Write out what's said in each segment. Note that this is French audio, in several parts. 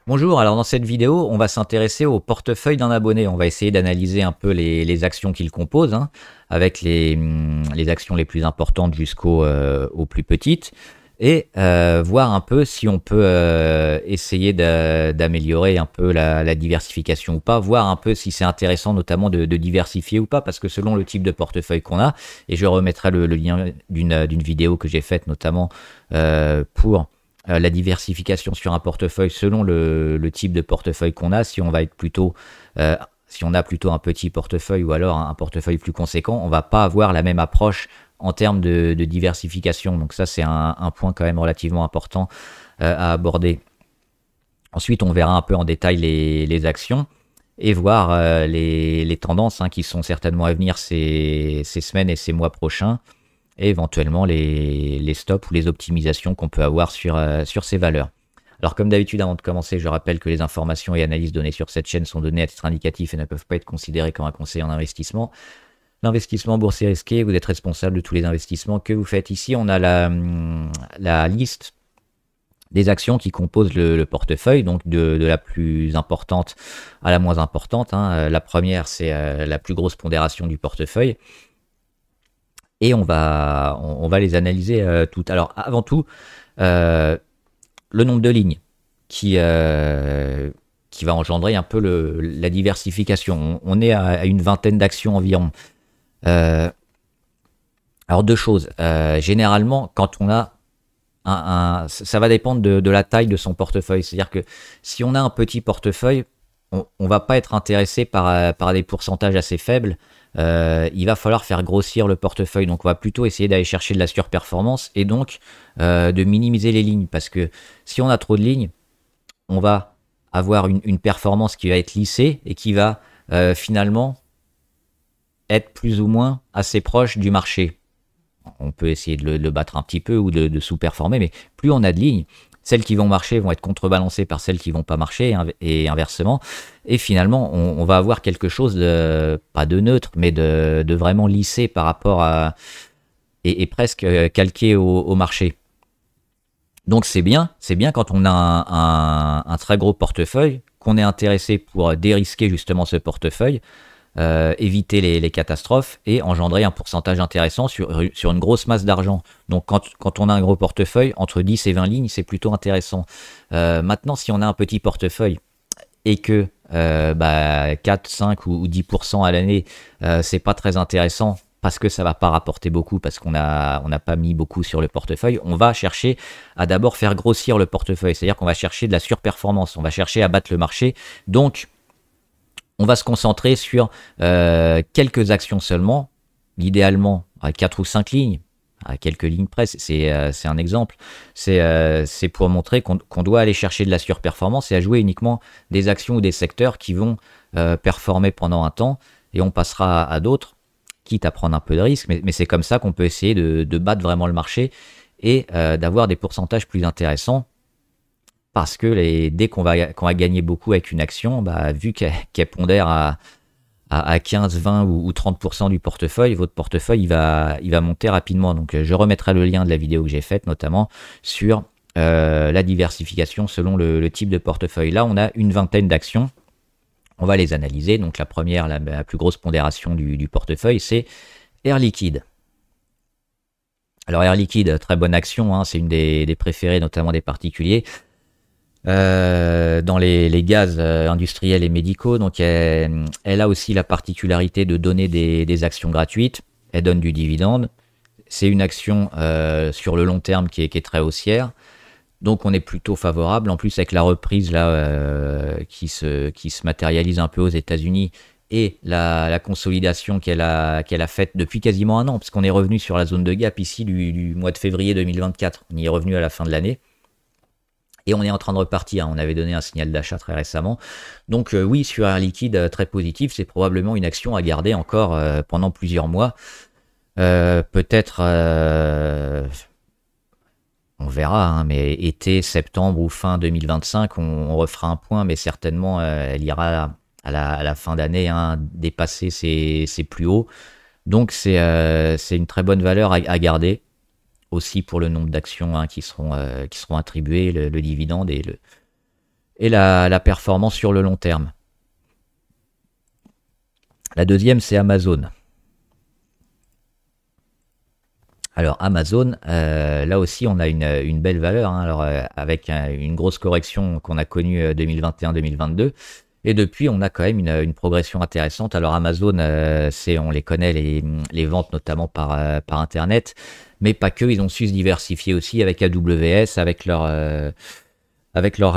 Bonjour, alors dans cette vidéo, on va s'intéresser au portefeuille d'un abonné. On va essayer d'analyser un peu les actions qu'il compose, hein, avec les actions les plus importantes aux plus petites, et voir un peu si on peut essayer d'améliorer un peu la diversification ou pas, voir un peu si c'est intéressant notamment de diversifier ou pas, parce que selon le type de portefeuille qu'on a, et je remettrai le lien d'une vidéo que j'ai faite notamment pour la diversification sur un portefeuille selon le type de portefeuille qu'on a. Si on va être plutôt, si on a plutôt un petit portefeuille ou alors un portefeuille plus conséquent, on va pas avoir la même approche en termes de diversification. Donc ça, c'est un point quand même relativement important à aborder. Ensuite, on verra un peu en détail les actions et voir les tendances, hein, qui sont certainement à venir ces semaines et ces mois prochains, et éventuellement les stops ou les optimisations qu'on peut avoir sur ces valeurs. Alors comme d'habitude, avant de commencer, je rappelle que les informations et analyses données sur cette chaîne sont données à titre indicatif et ne peuvent pas être considérées comme un conseil en investissement. L'investissement boursier est risqué, vous êtes responsable de tous les investissements que vous faites. Ici, on a la liste des actions qui composent le portefeuille, donc de la plus importante à la moins importante, hein. La première, c'est la plus grosse pondération du portefeuille. Et on va les analyser toutes. Alors avant tout, le nombre de lignes qui, qui va engendrer un peu la diversification. On est à une vingtaine d'actions environ. Euh, alors deux choses. Généralement, quand on a ça va dépendre de la taille de son portefeuille. C'est-à-dire que si on a un petit portefeuille, on ne va pas être intéressé par des pourcentages assez faibles. Il va falloir faire grossir le portefeuille. Donc on va plutôt essayer d'aller chercher de la surperformance et donc de minimiser les lignes. Parce que si on a trop de lignes, on va avoir une performance qui va être lissée et qui va finalement être plus ou moins assez proche du marché. On peut essayer de le battre un petit peu ou de sous-performer, mais plus on a de lignes, celles qui vont marcher vont être contrebalancées par celles qui vont pas marcher et inversement. Et finalement, on va avoir quelque chose de, pas de neutre, mais de vraiment lissé par rapport à, et presque calqué au marché. Donc c'est bien quand on a un très gros portefeuille, qu'on est intéressé pour dérisquer justement ce portefeuille, éviter les catastrophes et engendrer un pourcentage intéressant sur une grosse masse d'argent. Donc quand on a un gros portefeuille, entre 10 et 20 lignes, c'est plutôt intéressant. Maintenant, si on a un petit portefeuille et que 4, 5 ou 10% à l'année, c'est pas très intéressant parce que ça va pas rapporter beaucoup, parce qu'on n'a pas mis beaucoup sur le portefeuille, on va chercher à d'abord faire grossir le portefeuille. C'est-à-dire qu'on va chercher de la surperformance, on va chercher à battre le marché. Donc, on va se concentrer sur quelques actions seulement, idéalement à 4 ou 5 lignes, à quelques lignes près, c'est un exemple. C'est pour montrer qu'on doit aller chercher de la surperformance et à jouer uniquement des actions ou des secteurs qui vont performer pendant un temps, et on passera à d'autres, quitte à prendre un peu de risque, mais c'est comme ça qu'on peut essayer de battre vraiment le marché et d'avoir des pourcentages plus intéressants. Parce que dès qu'on va gagner beaucoup avec une action, vu qu'elle pondère à 15, 20 ou 30% du portefeuille, votre portefeuille il va monter rapidement. Donc je remettrai le lien de la vidéo que j'ai faite notamment sur la diversification selon le type de portefeuille. Là, on a une vingtaine d'actions. On va les analyser. Donc la première, la plus grosse pondération du portefeuille, c'est Air Liquide. Alors Air Liquide, très bonne action, hein, c'est une des préférées notamment des particuliers. Dans les gaz industriels et médicaux. Donc elle a aussi la particularité de donner des actions gratuites. Elle donne du dividende. C'est une action sur le long terme qui est très haussière. Donc on est plutôt favorable. En plus, avec la reprise là qui se matérialise un peu aux États-Unis et la consolidation qu'elle a faite depuis quasiment un an, parce qu'on est revenu sur la zone de gap ici du mois de février 2024. On y est revenu à la fin de l'année. Et on est en train de repartir. On avait donné un signal d'achat très récemment. Donc oui, sur Air Liquide, très positif. C'est probablement une action à garder encore pendant plusieurs mois. Peut-être, on verra, hein, mais été, septembre ou fin 2025, on refera un point, mais certainement, elle ira à la fin d'année, hein, dépasser ses plus hauts. Donc c'est une très bonne valeur à garder. Aussi pour le nombre d'actions, hein, qui seront attribuées, le dividende et et la performance sur le long terme. La deuxième, c'est Amazon. Alors Amazon, là aussi on a une belle valeur, hein. Alors avec une grosse correction qu'on a connue 2021-2022, et depuis on a quand même une progression intéressante. Alors Amazon, on les connaît, les ventes notamment par Internet, mais pas que, ils ont su se diversifier aussi avec AWS, avec leur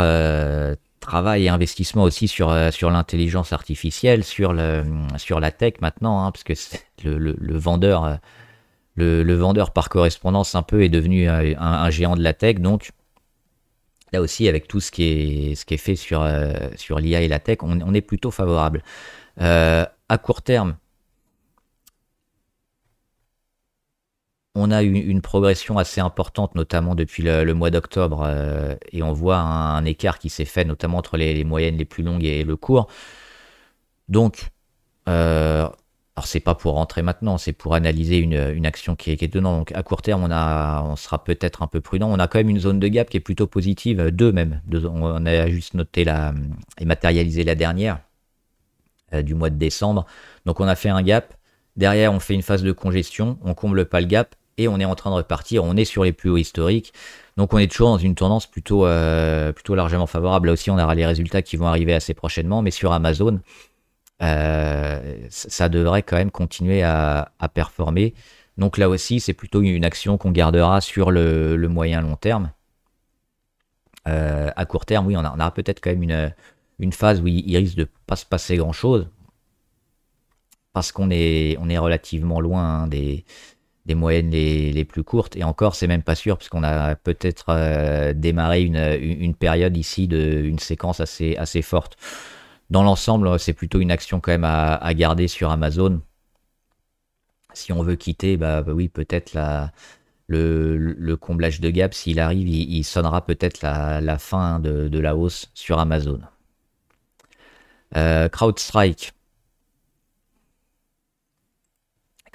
travail et investissement aussi sur l'intelligence artificielle, sur la tech maintenant, hein, parce que le vendeur... Le vendeur par correspondance un peu est devenu un géant de la tech, donc là aussi avec tout ce qui est fait sur l'IA et la tech, on est plutôt favorable. À court terme, on a eu une progression assez importante, notamment depuis le mois d'octobre, et on voit un écart qui s'est fait notamment entre les moyennes les plus longues et le court. Donc, alors c'est pas pour rentrer maintenant, c'est pour analyser une action qui est dedans. Donc à court terme, on sera peut-être un peu prudent. On a quand même une zone de gap qui est plutôt positive, deux même. On a juste noté et matérialisé la dernière du mois de décembre. Donc on a fait un gap. Derrière, on fait une phase de congestion, on comble pas le gap et on est en train de repartir. On est sur les plus hauts historiques. Donc on est toujours dans une tendance plutôt largement favorable. Là aussi, on aura les résultats qui vont arriver assez prochainement, mais sur Amazon, ça devrait quand même continuer à performer. Donc là aussi, c'est plutôt une action qu'on gardera sur le moyen long terme. À court terme, oui, on aura peut-être quand même une phase où il risque de pas se passer grand-chose, parce qu'on est relativement loin, hein, des moyennes les plus courtes. Et encore, c'est même pas sûr, puisqu'on a peut-être démarré une période ici, une séquence assez forte. Dans l'ensemble, c'est plutôt une action quand même à garder sur Amazon. Si on veut quitter, bah oui, peut-être le comblage de gap, s'il arrive, il sonnera peut-être la fin de la hausse sur Amazon. CrowdStrike.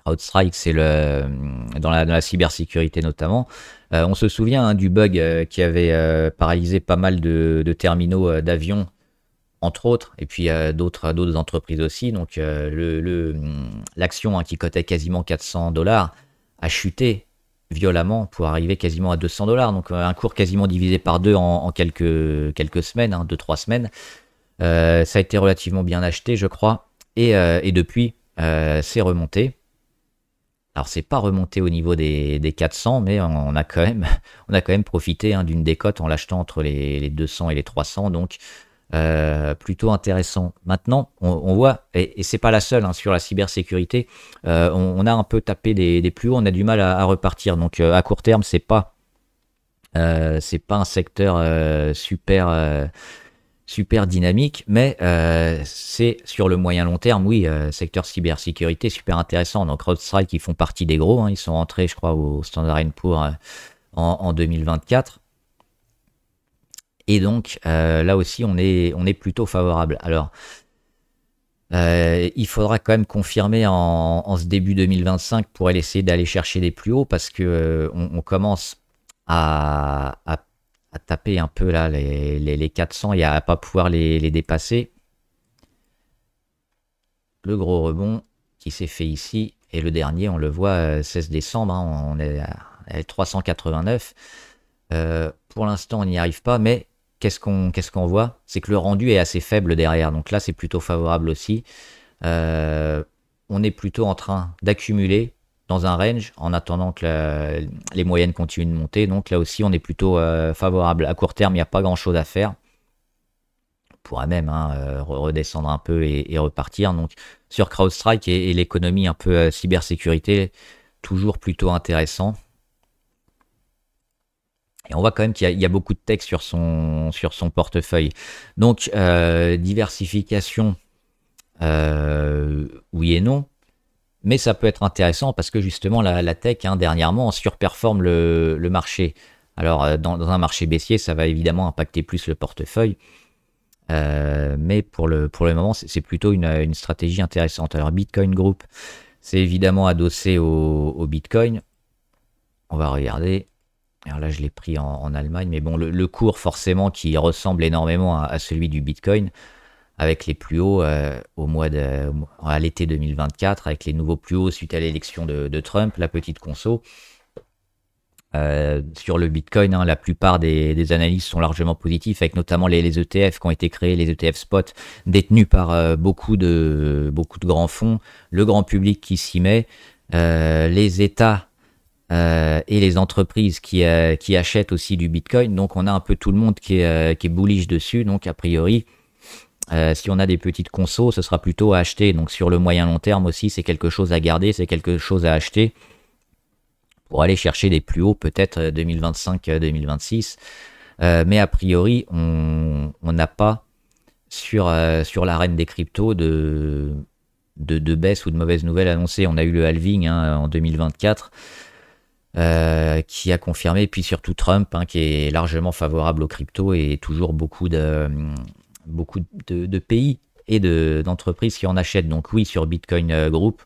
CrowdStrike, c'est dans la cybersécurité notamment. On se souvient, hein, du bug qui avait paralysé pas mal de terminaux d'avions, entre autres, et puis d'autres entreprises aussi. Donc l'action, hein, qui cotait quasiment 400 $ a chuté violemment pour arriver quasiment à 200 $. Donc un cours quasiment divisé par deux en quelques semaines, hein, 2-3 semaines. Ça a été relativement bien acheté, je crois. Et depuis, c'est remonté. Alors c'est pas remonté au niveau des 400, mais on a quand même profité, hein, d'une décote en l'achetant entre les 200 et les 300. Donc plutôt intéressant. Maintenant, on voit, et c'est pas la seule, hein, sur la cybersécurité, on a un peu tapé des plus hauts, on a du mal à repartir. Donc à court terme, c'est pas un secteur super dynamique, mais c'est sur le moyen long terme, oui, secteur cybersécurité super intéressant. Donc CrowdStrike, ils font partie des gros, hein, ils sont rentrés, je crois, au Standard & Poor's en 2024. Et donc là aussi, on est plutôt favorable. Alors, il faudra quand même confirmer en ce début 2025 pour essayer d'aller chercher des plus hauts, parce que on commence à taper un peu là les 400 et à pas pouvoir les dépasser. Le gros rebond qui s'est fait ici, et le dernier, on le voit 16 décembre, hein, on est à 389. Pour l'instant, on n'y arrive pas, mais qu'est-ce qu'on voit? C'est que le rendu est assez faible derrière, donc là c'est plutôt favorable aussi. On est plutôt en train d'accumuler dans un range en attendant que les moyennes continuent de monter, donc là aussi on est plutôt favorable. À court terme, il n'y a pas grand chose à faire. On pourra même, hein, redescendre un peu et repartir. Donc sur CrowdStrike et l'économie un peu cybersécurité, toujours plutôt intéressant. Et on voit quand même qu'il y a beaucoup de tech sur son portefeuille. Donc, diversification, oui et non. Mais ça peut être intéressant parce que justement, la tech, hein, dernièrement, surperforme le marché. Alors, dans un marché baissier, ça va évidemment impacter plus le portefeuille. Mais pour le moment, c'est plutôt une stratégie intéressante. Alors, Bitcoin Group, c'est évidemment adossé au Bitcoin. On va regarder. Alors là, je l'ai pris en Allemagne, mais bon, le cours forcément qui ressemble énormément à celui du Bitcoin, avec les plus hauts à l'été 2024, avec les nouveaux plus hauts suite à l'élection de Trump, la petite conso. Sur le Bitcoin, hein, la plupart des analyses sont largement positives, avec notamment les ETF qui ont été créés, les ETF spot, détenus par beaucoup de grands fonds, le grand public qui s'y met, les États et les entreprises qui achètent aussi du Bitcoin. Donc on a un peu tout le monde qui est bullish dessus. Donc a priori, si on a des petites consos, ce sera plutôt à acheter. Donc sur le moyen long terme aussi, c'est quelque chose à garder, c'est quelque chose à acheter pour aller chercher des plus hauts peut-être 2025-2026. Mais a priori, on n'a pas sur l'arène des cryptos de baisse ou de mauvaises nouvelles annoncées. On a eu le halving en 2024 qui a confirmé, puis surtout Trump qui est largement favorable aux cryptos et toujours beaucoup de pays et d'entreprises qui en achètent. Donc oui, sur Bitcoin Group,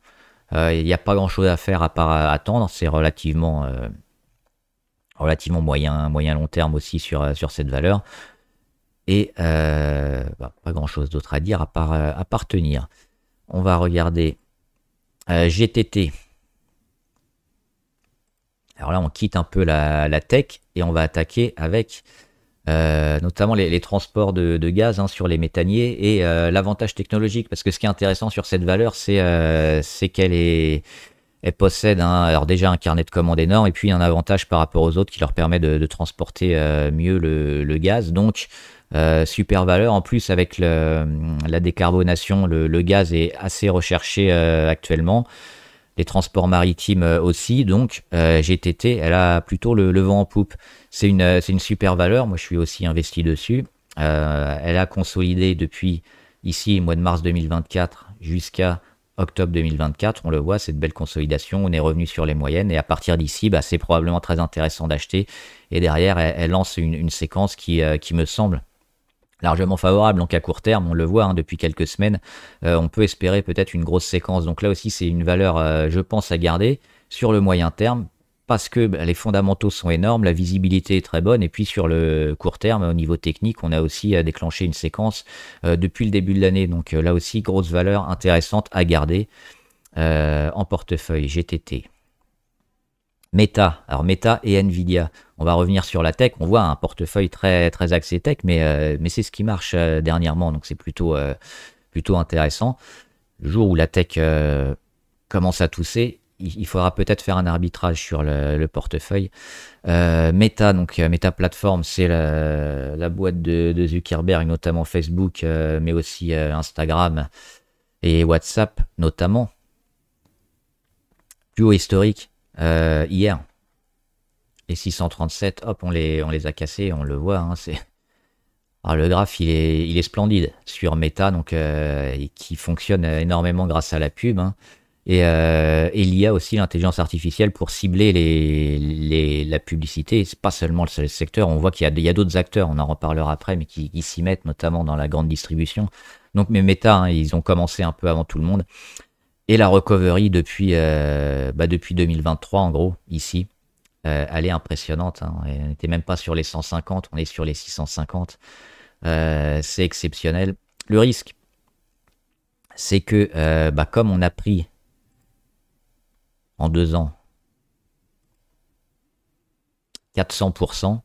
il n'y a pas grand-chose à faire à part attendre. C'est relativement moyen long terme aussi sur cette valeur. Et pas grand-chose d'autre à dire à part tenir. On va regarder GTT. Alors là, on quitte un peu la tech et on va attaquer avec notamment les transports de gaz sur les méthaniers et l'avantage technologique. Parce que ce qui est intéressant sur cette valeur, c'est qu'elle possède alors déjà un carnet de commandes énorme et puis un avantage par rapport aux autres qui leur permet de transporter mieux le gaz. Donc, super valeur. En plus, avec la décarbonation, le gaz est assez recherché actuellement. Les transports maritimes aussi. Donc, GTT, elle a plutôt le vent en poupe. C'est une super valeur. Moi, je suis aussi investi dessus. Elle a consolidé depuis ici, mois de mars 2024 jusqu'à octobre 2024. On le voit, cette belle consolidation. On est revenu sur les moyennes. Et à partir d'ici, c'est probablement très intéressant d'acheter. Et derrière, elle lance une séquence qui me semble largement favorable. Donc à court terme, on le voit depuis quelques semaines, on peut espérer peut-être une grosse séquence. Donc là aussi, c'est une valeur, je pense, à garder sur le moyen terme parce que les fondamentaux sont énormes, la visibilité est très bonne et puis sur le court terme, au niveau technique, on a aussi déclenché une séquence depuis le début de l'année. Donc là aussi, grosse valeur intéressante à garder en portefeuille GTT. Meta, alors Meta et Nvidia, on va revenir sur la tech, on voit un portefeuille très, très axé tech, mais c'est ce qui marche dernièrement, donc c'est plutôt intéressant. Le jour où la tech commence à tousser, il faudra peut-être faire un arbitrage sur le portefeuille. Meta, donc Meta Platform, c'est la boîte de Zuckerberg, notamment Facebook, mais aussi Instagram et WhatsApp notamment. Plus haut historique. Hier, les 637, hop, on les a cassés, on le voit. Le graphe, il est splendide sur Meta, donc qui fonctionne énormément grâce à la pub. Et il y a aussi l'intelligence artificielle pour cibler la publicité. C'est pas seulement le seul secteur. On voit qu'il y a d'autres acteurs. On en reparlera après, mais qui s'y mettent, notamment dans la grande distribution. Donc, mais Meta, ils ont commencé un peu avant tout le monde. Et la recovery depuis 2023, en gros, ici, elle est impressionnante. On n'était même pas sur les 150, on est sur les 650. C'est exceptionnel. Le risque, c'est que comme on a pris en 2 ans 400%,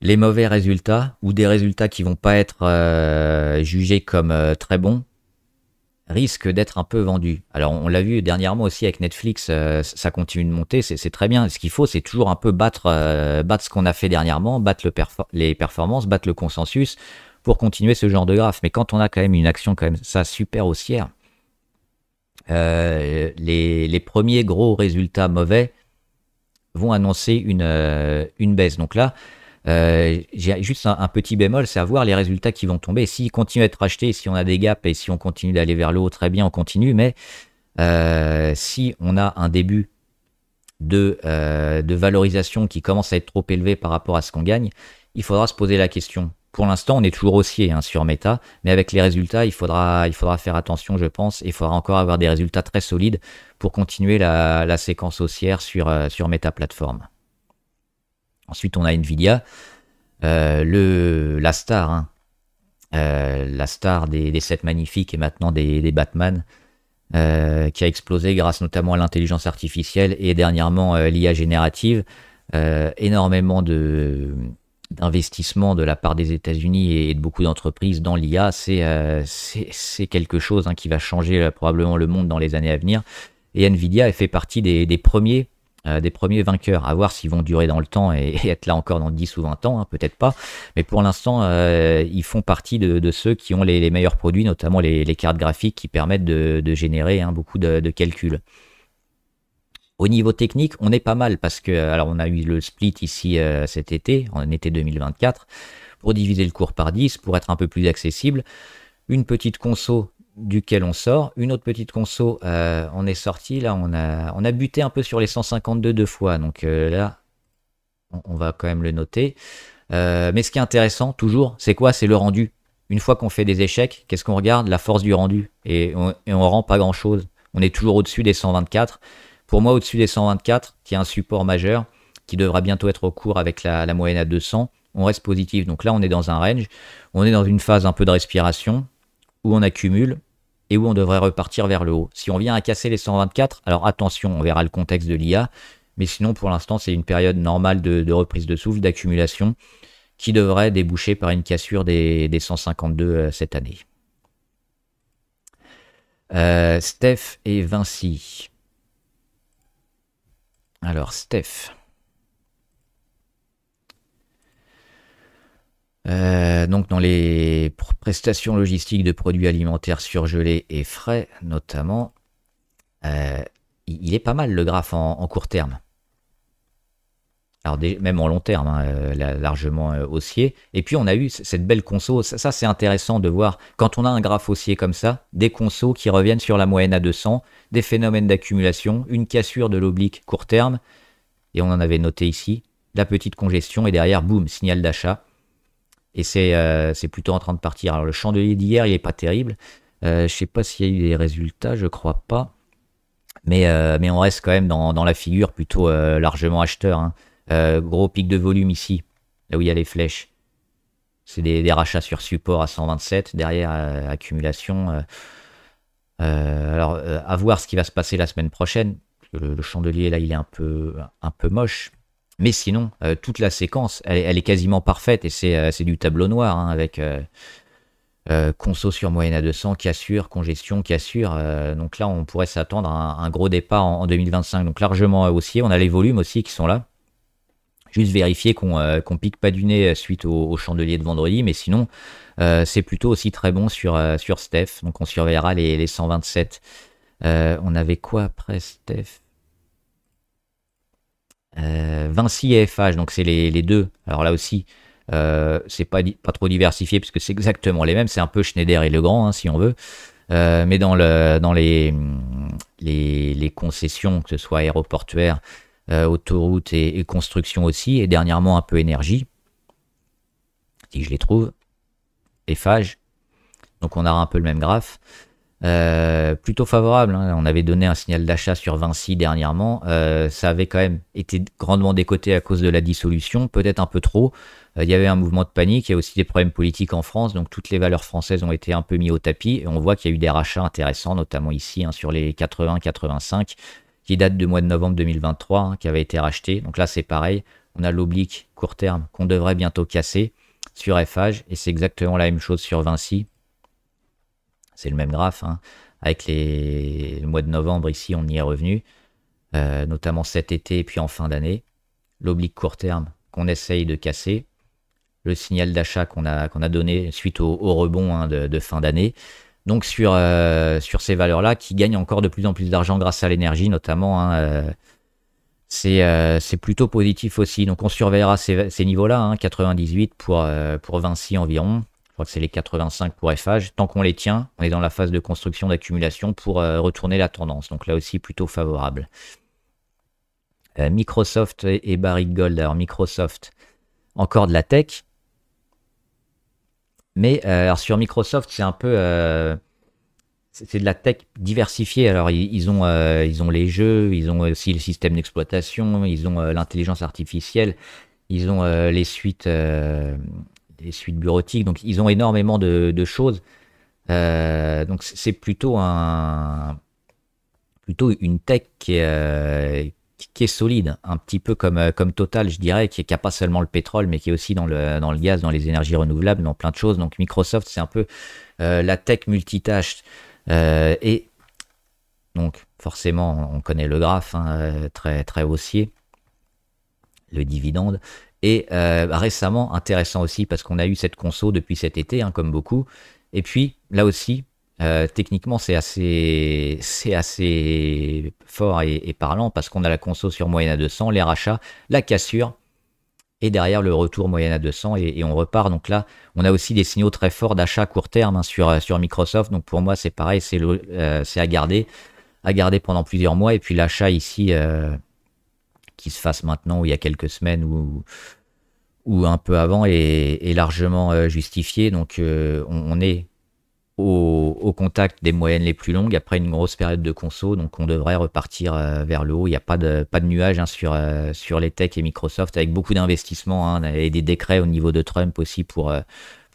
les mauvais résultats ou des résultats qui vont pas être jugés comme très bons risque d'être un peu vendu. Alors on l'a vu dernièrement aussi avec Netflix, ça continue de monter, c'est très bien. Ce qu'il faut, c'est toujours un peu battre ce qu'on a fait dernièrement, battre les performances, battre le consensus pour continuer ce genre de graphe. Mais quand on a quand même une action comme ça super haussière, les premiers gros résultats mauvais vont annoncer une baisse. Donc là, j'ai juste un petit bémol, c'est à voir les résultats qui vont tomber. S'ils continuent à être achetés, si on a des gaps et si on continue d'aller vers le haut, très bien, on continue. Mais si on a un début de valorisation qui commence à être trop élevé par rapport à ce qu'on gagne, il faudra se poser la question. Pour l'instant, on est toujours haussier sur Meta, mais avec les résultats, il faudra faire attention, je pense. Il faudra encore avoir des résultats très solides pour continuer la séquence haussière sur Meta Platform. Ensuite, on a Nvidia, la star, hein, la star des 7 magnifiques et maintenant des Batman, qui a explosé grâce notamment à l'intelligence artificielle et dernièrement l'IA générative. Énormément d'investissement de la part des États-Unis et de beaucoup d'entreprises dans l'IA, c'est quelque chose, hein, qui va changer probablement le monde dans les années à venir. Et Nvidia fait partie des premiers vainqueurs. À voir s'ils vont durer dans le temps et être là encore dans 10 ou 20 ans, hein, peut-être pas. Mais pour l'instant, ils font partie de ceux qui ont les meilleurs produits, notamment les cartes graphiques qui permettent de générer, hein, beaucoup de calculs. Au niveau technique, on est pas mal parce que, alors on a eu le split ici cet été, en été 2024, pour diviser le cours par 10, pour être un peu plus accessible. Une petite conso duquel on sort, une autre petite conso, on est sorti, là on a buté un peu sur les 152 deux fois, donc là on va quand même le noter. Mais ce qui est intéressant toujours, c'est quoi? C'est le rendu. Une fois qu'on fait des échecs, qu'est-ce qu'on regarde? La force du rendu. Et on rend pas grand chose. On est toujours au-dessus des 124. Pour moi, au-dessus des 124, qui est un support majeur, qui devra bientôt être au cours avec la moyenne à 200, on reste positif. Donc là, on est dans un range, on est dans une phase un peu de respiration, où on accumule, et où on devrait repartir vers le haut. Si on vient à casser les 124, alors attention, on verra le contexte de l'IA, mais sinon, pour l'instant, c'est une période normale de reprise de souffle, d'accumulation, qui devrait déboucher par une cassure des 152 cette année. Steph et Vinci. Alors, Steph. Donc, dans les prestations logistiques de produits alimentaires surgelés et frais, notamment, il est pas mal le graphe en court terme. Alors, même en long terme, hein, largement haussier. Et puis, on a eu cette belle conso. Ça, c'est intéressant de voir, quand on a un graphe haussier comme ça, des consos qui reviennent sur la moyenne à 200, des phénomènes d'accumulation, une cassure de l'oblique court terme, et on en avait noté ici, la petite congestion, et derrière, boum, signal d'achat. Et c'est plutôt en train de partir. Alors, le chandelier d'hier, il n'est pas terrible. Je ne sais pas s'il y a eu des résultats, je crois pas. Mais on reste quand même dans la figure plutôt largement acheteur, hein. Gros pic de volume ici, là où il y a les flèches. C'est des rachats sur support à 127, derrière accumulation. Alors, à voir ce qui va se passer la semaine prochaine. Le chandelier, là, il est un peu moche. Mais sinon, toute la séquence, elle est quasiment parfaite. Et c'est du tableau noir, hein, avec conso sur moyenne à 200, cassure, congestion, cassure. Donc là, on pourrait s'attendre à un gros départ en 2025. Donc largement haussier. On a les volumes aussi qui sont là. Juste vérifier qu'on pique pas du nez suite au chandelier de vendredi, mais sinon, c'est plutôt aussi très bon sur Steph. Donc on surveillera les 127. On avait quoi après Steph? Vinci et FH, donc c'est les deux. Alors là aussi, c'est pas trop diversifié puisque c'est exactement les mêmes. C'est un peu Schneider et Legrand, hein, si on veut. Mais dans les concessions, que ce soit aéroportuaires, autoroute et construction aussi, et dernièrement un peu énergie, si je les trouve, Eiffage. Donc on aura un peu le même graphe. Plutôt favorable, hein. On avait donné un signal d'achat sur Vinci dernièrement. Ça avait quand même été grandement décoté à cause de la dissolution, peut-être un peu trop. Il y avait un mouvement de panique, il y a aussi des problèmes politiques en France, donc toutes les valeurs françaises ont été un peu mis au tapis, et on voit qu'il y a eu des rachats intéressants, notamment ici, hein, sur les 80-85, qui date du mois de novembre 2023, hein, qui avait été racheté. Donc là, c'est pareil, on a l'oblique court terme qu'on devrait bientôt casser sur FH, et c'est exactement la même chose sur Vinci. C'est le même graphe, hein, avec le mois de novembre, ici, on y est revenu, notamment cet été et puis en fin d'année. L'oblique court terme qu'on essaye de casser, le signal d'achat qu'on a donné suite au rebond, hein, de fin d'année. Donc sur ces valeurs-là, qui gagnent encore de plus en plus d'argent grâce à l'énergie notamment, hein, c'est plutôt positif aussi. Donc on surveillera ces niveaux-là, hein, 98 pour Vinci environ. Je crois que c'est les 85 pour FH. Tant qu'on les tient, on est dans la phase de construction d'accumulation pour retourner la tendance. Donc là aussi plutôt favorable. Microsoft et Barrick Gold. Alors Microsoft, encore de la tech. Mais alors sur Microsoft, c'est un peu... c'est de la tech diversifiée. Alors ils ont les jeux, ils ont aussi le système d'exploitation, ils ont l'intelligence artificielle. Ils ont les suites bureautiques, donc ils ont énormément de choses. Donc c'est plutôt une tech qui est solide, un petit peu comme Total, je dirais, qui n'a pas seulement le pétrole, mais qui est aussi dans le gaz, dans les énergies renouvelables, dans plein de choses. Donc Microsoft, c'est un peu la tech multitâche. Et donc forcément, on connaît le graphe, hein, très, très haussier, le dividende. Et récemment, intéressant aussi, parce qu'on a eu cette conso depuis cet été, hein, comme beaucoup. Et puis, là aussi, techniquement, c'est assez fort et parlant, parce qu'on a la conso sur moyenne à 200, les rachats, la cassure, et derrière le retour moyenne à 200, et on repart. Donc là, on a aussi des signaux très forts d'achat court terme, hein, sur Microsoft. Donc pour moi, c'est pareil, c'est à garder pendant plusieurs mois. Et puis l'achat ici, qui se fasse maintenant, ou il y a quelques semaines, ou un peu avant, est largement justifié. Donc on est au contact des moyennes les plus longues après une grosse période de conso, donc on devrait repartir vers le haut. Il n'y a pas de nuage, hein, sur les techs et Microsoft, avec beaucoup d'investissements, hein, et des décrets au niveau de Trump aussi pour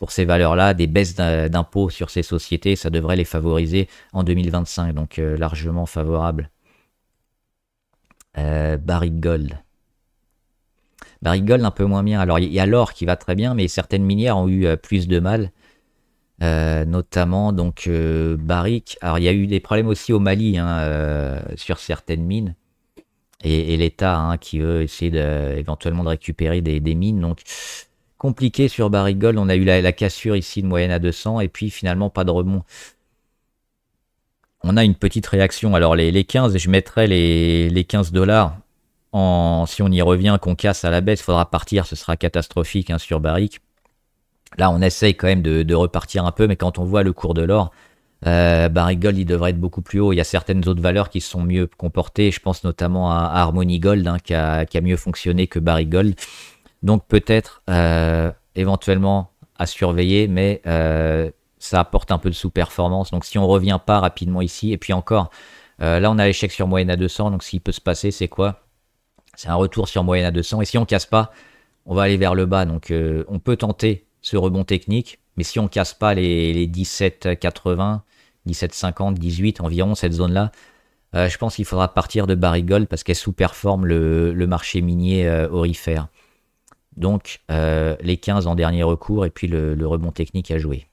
ces valeurs-là, des baisses d'impôts sur ces sociétés, ça devrait les favoriser en 2025, donc largement favorable. Barrick Gold. Barrick Gold un peu moins bien. Alors il y a l'or qui va très bien, mais certaines minières ont eu plus de mal. Notamment donc Barrick. Alors il y a eu des problèmes aussi au Mali, hein, sur certaines mines, et l'État, hein, qui veut essayer éventuellement de récupérer des mines. Donc compliqué sur Barrick Gold. On a eu la cassure ici de moyenne à 200, et puis finalement pas de rebond. On a une petite réaction. Alors les 15, je mettrais les 15 dollars. Si on y revient, qu'on casse à la baisse, il faudra partir, ce sera catastrophique, hein, sur Barrick. Là, on essaye quand même de repartir un peu, mais quand on voit le cours de l'or, Barrick Gold, il devrait être beaucoup plus haut. Il y a certaines autres valeurs qui sont mieux comportées. Je pense notamment à Harmony Gold, hein, qui a mieux fonctionné que Barrick Gold. Donc peut-être éventuellement à surveiller, mais ça apporte un peu de sous-performance. Donc si on revient pas rapidement ici, et puis encore, là on a l'échec sur moyenne à 200, donc ce qui peut se passer, c'est quoi? C'est un retour sur moyenne à 200, et si on casse pas, on va aller vers le bas. Donc on peut tenter ce rebond technique, mais si on casse pas les 17,80, 17,50, 18 environ, cette zone-là, je pense qu'il faudra partir de Barrick Gold, parce qu'elle sous-performe le marché minier aurifère. Donc les 15 en dernier recours, et puis le rebond technique à jouer.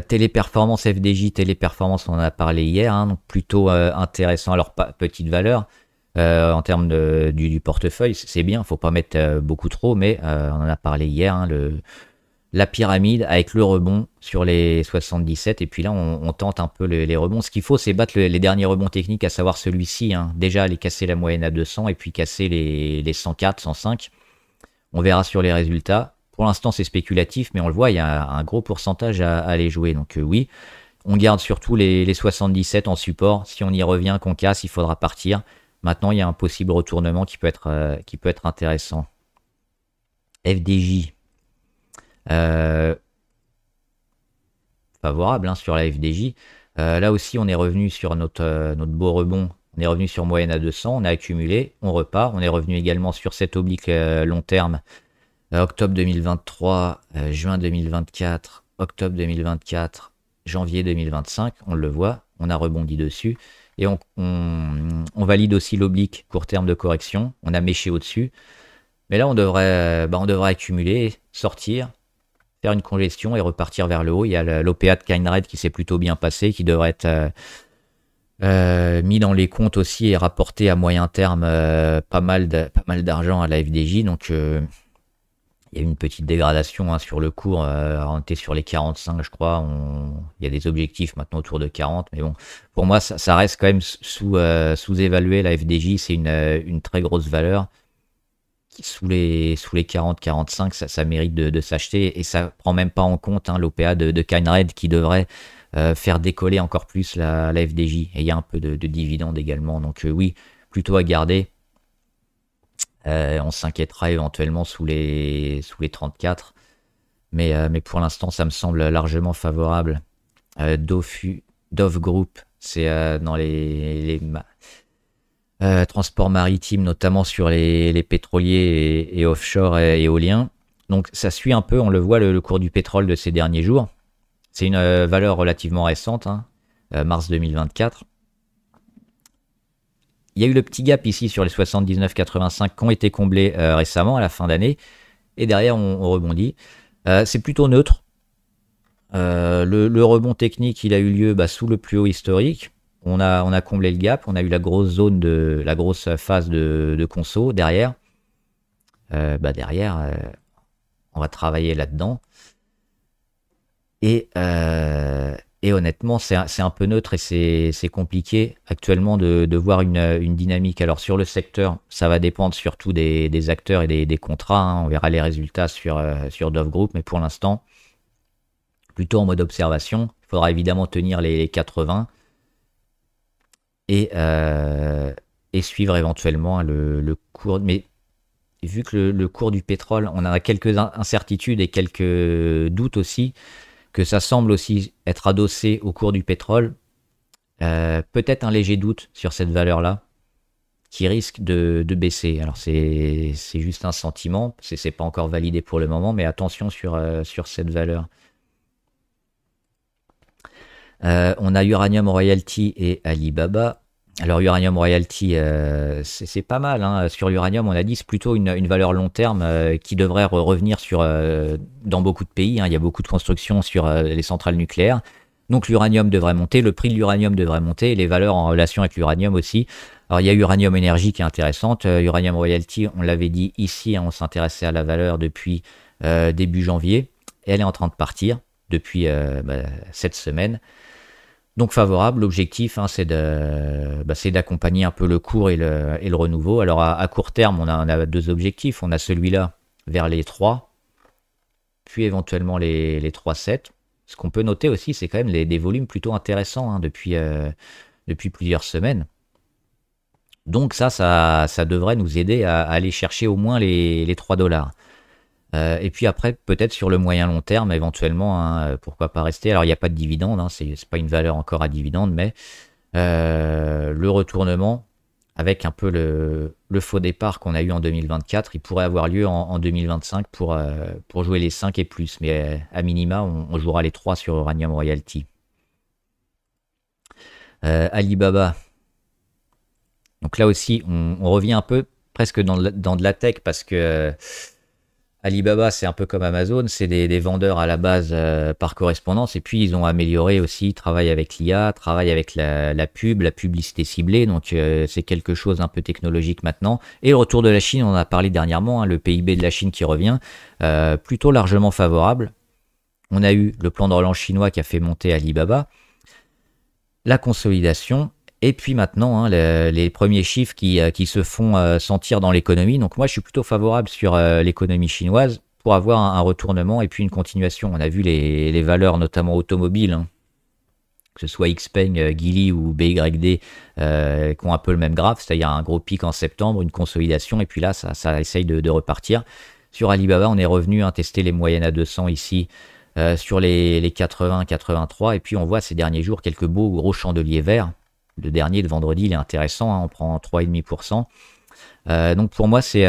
Téléperformance FDJ, Téléperformance, on en a parlé hier, hein, donc plutôt intéressant. Alors pas petite valeur en termes du portefeuille, c'est bien, faut pas mettre beaucoup trop, mais on en a parlé hier, hein, la pyramide avec le rebond sur les 77, et puis là on tente un peu les rebonds. Ce qu'il faut, c'est battre les derniers rebonds techniques, à savoir celui-ci, hein. Déjà aller casser la moyenne à 200, et puis casser les 104, 105. On verra sur les résultats. Pour l'instant, c'est spéculatif, mais on le voit, il y a un gros pourcentage à aller jouer. Donc oui, on garde surtout les 77 en support. Si on y revient, qu'on casse, il faudra partir. Maintenant, il y a un possible retournement qui peut être intéressant. FDJ. Favorable, hein, sur la FDJ. Là aussi, on est revenu sur notre beau rebond. On est revenu sur moyenne à 200, on a accumulé, on repart. On est revenu également sur cette oblique long terme. Octobre 2023, juin 2024, octobre 2024, janvier 2025, on le voit, on a rebondi dessus. Et on valide aussi l'oblique court terme de correction, on a méché au-dessus. Mais là, on devrait accumuler, sortir, faire une congestion et repartir vers le haut. Il y a l'OPA de Kindred qui s'est plutôt bien passé, qui devrait être mis dans les comptes aussi, et rapporter à moyen terme pas mal d'argent à la FDJ. Donc il y a eu une petite dégradation, hein, sur le cours. On était sur les 45, je crois. Il y a des objectifs maintenant autour de 40. Mais bon, pour moi, ça reste quand même sous-évalué. La FDJ, c'est une très grosse valeur. Sous les 40-45, ça mérite de s'acheter. Et ça prend même pas en compte, hein, l'OPA de Kindred, qui devrait faire décoller encore plus la FDJ. Et il y a un peu de dividendes également. Donc oui, plutôt à garder. On s'inquiétera éventuellement sous les 34. Mais pour l'instant, ça me semble largement favorable. Dove Group, c'est dans transport maritime, notamment sur les pétroliers et offshore et éoliens. Donc ça suit un peu, on le voit, le cours du pétrole de ces derniers jours. C'est une valeur relativement récente, hein, mars 2024. Il y a eu le petit gap ici sur les 79,85 qui ont été comblés récemment à la fin d'année. Et derrière, on rebondit. C'est plutôt neutre. Le rebond technique, il a eu lieu sous le plus haut historique. On a comblé le gap. On a eu la grosse zone la grosse phase de conso derrière. Derrière, on va travailler là-dedans. Et honnêtement, c'est un peu neutre et c'est compliqué actuellement de voir une dynamique. Alors sur le secteur, ça va dépendre surtout des acteurs et des contrats, hein. On verra les résultats sur Dove Group, mais pour l'instant, plutôt en mode observation. Il faudra évidemment tenir les 80 et suivre éventuellement le cours. Mais vu que le cours du pétrole, on a quelques incertitudes et quelques doutes aussi, que ça semble aussi être adossé au cours du pétrole, peut-être un léger doute sur cette valeur-là, qui risque de baisser. Alors c'est juste un sentiment, c'est pas encore validé pour le moment, mais attention sur cette valeur. On a Uranium Royalty et Alibaba. Alors Uranium Royalty, c'est pas mal, hein. Sur l'uranium, on a dit c'est plutôt une valeur long terme qui devrait revenir dans beaucoup de pays, hein. Il y a beaucoup de constructions sur les centrales nucléaires. Donc l'uranium devrait monter, le prix de l'uranium devrait monter, et les valeurs en relation avec l'uranium aussi. Alors il y a Uranium Energy qui est intéressante. Uranium Royalty, on l'avait dit ici, hein, on s'intéressait à la valeur depuis début janvier. Et elle est en train de partir depuis cette semaine. Donc favorable, l'objectif, hein, c'est d'accompagner un peu le cours et le renouveau. Alors à court terme, on a deux objectifs. On a celui-là vers les 3, puis éventuellement les 3,7. Ce qu'on peut noter aussi, c'est quand même des volumes plutôt intéressants, hein, depuis plusieurs semaines. Donc ça devrait nous aider à aller chercher au moins les 3 $. Et puis après, peut-être sur le moyen long terme, éventuellement, hein, pourquoi pas rester. Alors il n'y a pas de dividende, hein, c'est pas une valeur encore à dividende, mais le retournement, avec un peu le faux départ qu'on a eu en 2024, il pourrait avoir lieu en 2025 pour jouer les 5 et plus. Mais à minima, on jouera les 3 sur Uranium Royalty. Alibaba. Donc là aussi, on revient un peu presque dans de la tech, parce que Alibaba, c'est un peu comme Amazon, c'est des vendeurs à la base par correspondance, et puis ils ont amélioré aussi, travaillent avec l'IA, travaillent avec la publicité ciblée, donc c'est quelque chose un peu technologique maintenant. Et le retour de la Chine, on en a parlé dernièrement, hein, le PIB de la Chine qui revient, plutôt largement favorable. On a eu le plan de relance chinois qui a fait monter Alibaba, la consolidation, et puis maintenant, hein, les premiers chiffres qui se font sentir dans l'économie. Donc moi, je suis plutôt favorable sur l'économie chinoise pour avoir un retournement et puis une continuation. On a vu les valeurs, notamment automobiles, hein, que ce soit Xpeng, Geely ou BYD, qui ont un peu le même graphe, c'est-à-dire un gros pic en septembre, une consolidation, et puis là, ça essaye de repartir. Sur Alibaba, on est revenu tester les moyennes à 200 ici, sur les 80, 83, et puis on voit ces derniers jours quelques beaux gros chandeliers verts. Le dernier de vendredi, il est intéressant, hein, on prend 3,5%. Donc pour moi, c'est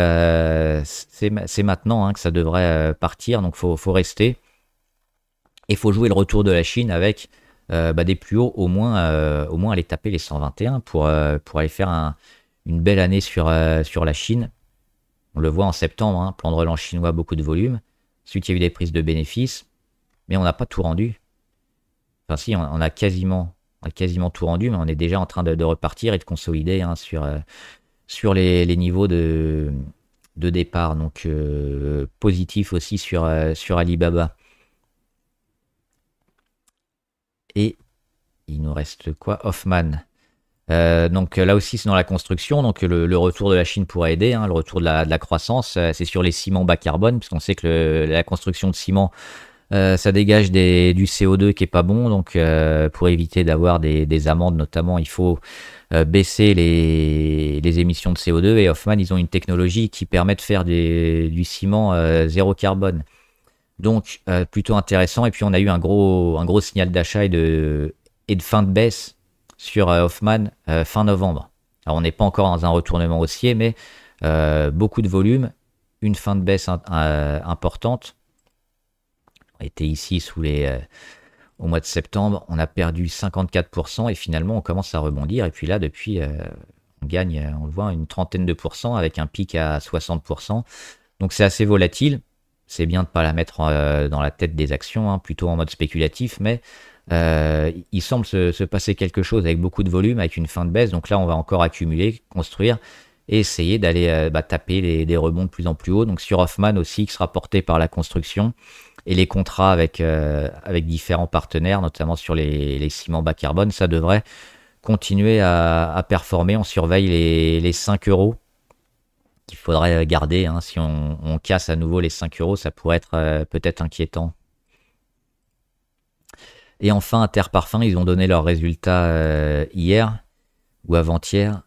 maintenant, hein, que ça devrait partir, donc faut rester. Et il faut jouer le retour de la Chine avec des plus hauts, au moins aller taper les 121 pour aller faire une belle année sur la Chine. On le voit en septembre, hein, plan de relance chinois, beaucoup de volume. Ensuite, il y a eu des prises de bénéfices, mais on n'a pas tout rendu. Enfin si, on a quasiment tout rendu, mais on est déjà en train de repartir et de consolider, hein, sur les niveaux de départ. Donc positif aussi sur Alibaba. Et il nous reste quoi? Hoffman. Donc là aussi c'est dans la construction, donc le retour de la Chine pourrait aider, hein, le retour de la croissance, c'est sur les ciments bas carbone, puisqu'on sait que la construction de ciment, ça dégage du CO2 qui est pas bon, donc pour éviter d'avoir des amendes notamment, il faut baisser les émissions de CO2, et Hoffman, ils ont une technologie qui permet de faire du ciment zéro carbone. Donc plutôt intéressant, et puis on a eu un gros signal d'achat et de fin de baisse sur Hoffman fin novembre. Alors on n'est pas encore dans un retournement haussier, mais beaucoup de volume, une fin de baisse importante. On était ici au mois de septembre, on a perdu 54% et finalement on commence à rebondir. Et puis là, depuis, on gagne, on le voit, une trentaine de pourcents avec un pic à 60%. Donc c'est assez volatile. C'est bien de ne pas la mettre dans la tête des actions, hein, plutôt en mode spéculatif, mais il semble se passer quelque chose avec beaucoup de volume, avec une fin de baisse. Donc là, on va encore accumuler, construire et essayer d'aller taper des rebonds de plus en plus haut. Donc sur Hoffman aussi, qui sera porté par la construction et les contrats avec différents partenaires, notamment sur les ciments bas carbone, ça devrait continuer à performer. On surveille les 5 euros qu'il faudrait garder, hein. Si on casse à nouveau les 5 euros, ça pourrait être peut-être inquiétant. Et enfin, Interparfums, ils ont donné leurs résultats hier ou avant-hier,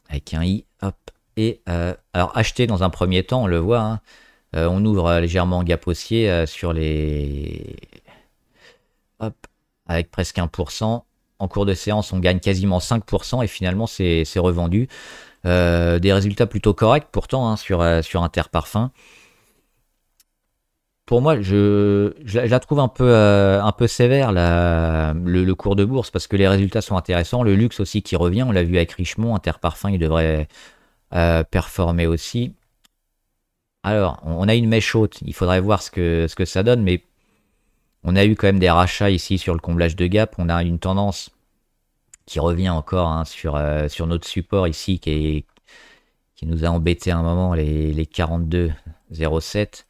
avec un i, hop. Et alors, acheter dans un premier temps, on le voit, hein, on ouvre légèrement en gap haussier sur les... Hop, avec presque 1%. En cours de séance, on gagne quasiment 5% et finalement, c'est revendu. Des résultats plutôt corrects pourtant, hein, sur Interparfums. Pour moi, je la trouve un peu sévère, le cours de bourse, parce que les résultats sont intéressants. Le luxe aussi qui revient, on l'a vu avec Richemont, Interparfums, il devrait performer aussi. Alors, on a une mèche haute, il faudrait voir ce que ça donne, mais on a eu quand même des rachats ici sur le comblage de gap. On a une tendance qui revient encore, hein, sur notre support ici, qui nous a embêté un moment, les 42,07.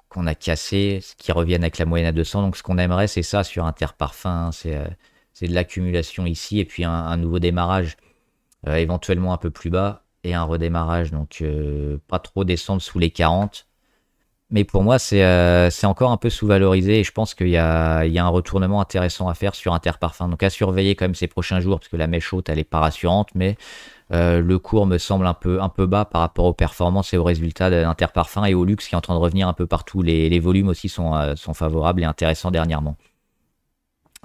Qu'on a cassé, qui reviennent avec la moyenne à 200. Donc ce qu'on aimerait, c'est ça sur Interparfums, hein, c'est de l'accumulation ici et puis un nouveau démarrage, éventuellement un peu plus bas, et un redémarrage, donc pas trop descendre sous les 40. Mais pour moi, c'est encore un peu sous-valorisé et je pense qu'il y a un retournement intéressant à faire sur Interparfums. Donc à surveiller quand même ces prochains jours, parce que la mèche haute, elle n'est pas rassurante, mais le cours me semble un peu bas par rapport aux performances et aux résultats d'Interparfums et au luxe qui est en train de revenir un peu partout. Les volumes aussi sont favorables et intéressants dernièrement.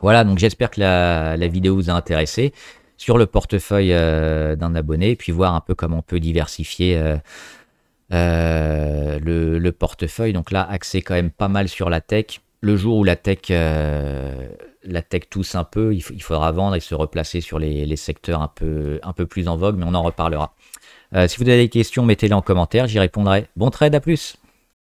Voilà, donc j'espère que la vidéo vous a intéressé sur le portefeuille d'un abonné, et puis voir un peu comment on peut diversifier le portefeuille. Donc là, axé quand même pas mal sur la tech. Le jour où la tech tousse un peu, il faudra vendre et se replacer sur les secteurs un peu plus en vogue, mais on en reparlera. Si vous avez des questions, mettez-les en commentaire, j'y répondrai. Bon trade, à plus!